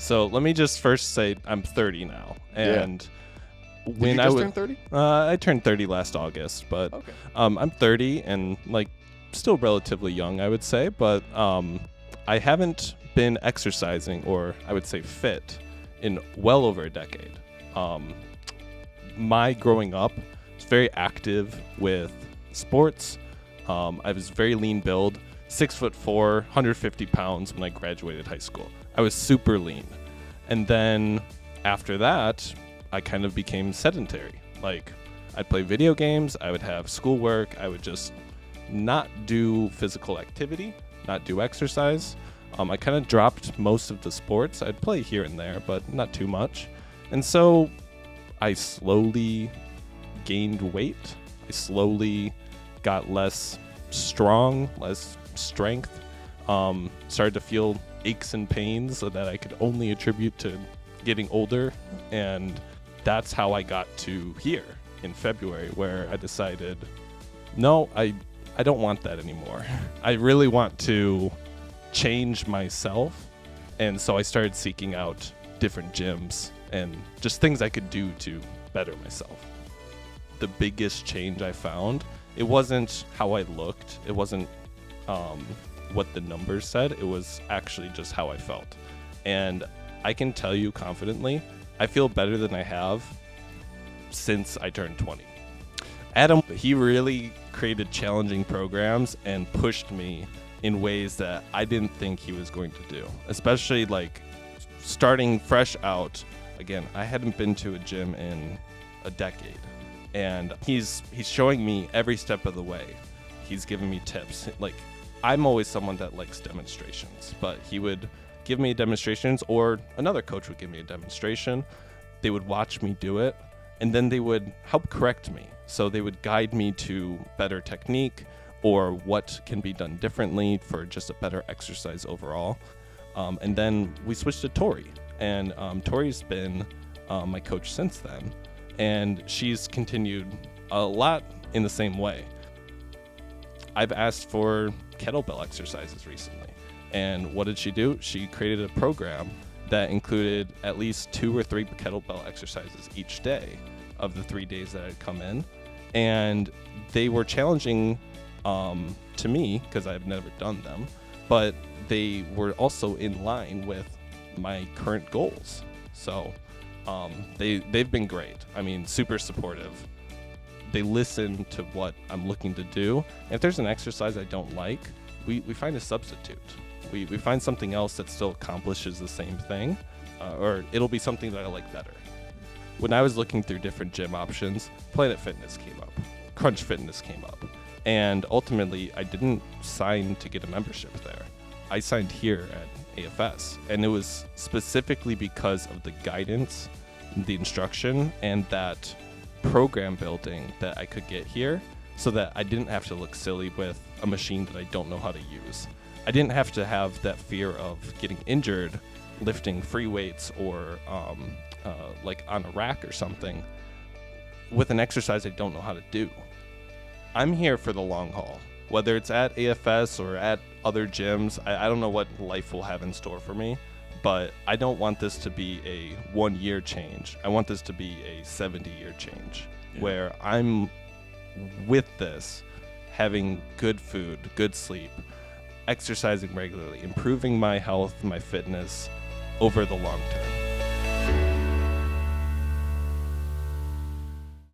So let me just first say I'm 30 now, and when Did you just turn 30? I turned 30 last August, but Okay. I'm 30 and like still relatively young, I would say, but I haven't been exercising, or I would say fit, in well over a decade. My growing up was very active with sports. I was very lean build, 6'4", 150 pounds when I graduated high school. I was super lean. And then after that, I kind of became sedentary. Like, I'd play video games, I would have schoolwork, I would just not do physical activity, not do exercise. I kind of dropped most of the sports. I'd play here and there, but not too much. And so I slowly gained weight. I slowly got less strong, less strength. Started to feel aches and pains that I could only attribute to getting older. And that's how I got to here in February, where I decided, no, I don't want that anymore. I really want to change myself. And so I started seeking out different gyms and just things I could do to better myself. The biggest change I found, it wasn't how I looked. It wasn't what the numbers said. It was actually just how I felt. And I can tell you confidently, I feel better than I have since I turned 20. Adam, he really created challenging programs and pushed me in ways that I didn't think he was going to do, especially like starting fresh out. Again, I hadn't been to a gym in a decade, and he's showing me every step of the way. He's giving me tips. Like, I'm always someone that likes demonstrations, but he would give me demonstrations, or another coach would give me a demonstration. They would watch me do it, and then they would help correct me. So they would guide me to better technique or what can be done differently for just a better exercise overall. And then we switched to Tori, and Tori's been my coach since then, and she's continued a lot in the same way. I've asked for kettlebell exercises recently, and what did she do? She created a program that included at least 2 or 3 kettlebell exercises each day of the 3 days that I'd come in, and they were challenging to me because I've never done them, but they were also in line with my current goals. So they've been great. I mean, super supportive. They listen to what I'm looking to do. If there's an exercise I don't like, we find a substitute. We find something else that still accomplishes the same thing, or it'll be something that I like better. When I was looking through different gym options, Planet Fitness came up, Crunch Fitness came up, and ultimately I didn't sign to get a membership there. I signed here at AFS, and it was specifically because of the guidance, the instruction, and that program building that I could get here, so that I didn't have to look silly with a machine that I don't know how to use. I didn't have to have that fear of getting injured lifting free weights or like on a rack or something with an exercise I don't know how to do. I'm here for the long haul, whether it's at AFS or at other gyms. I don't know what life will have in store for me, but I don't want this to be a 1-year change. I want this to be a 70-year change, where I'm with this, having good food, good sleep, exercising regularly, improving my health, my fitness over the long term.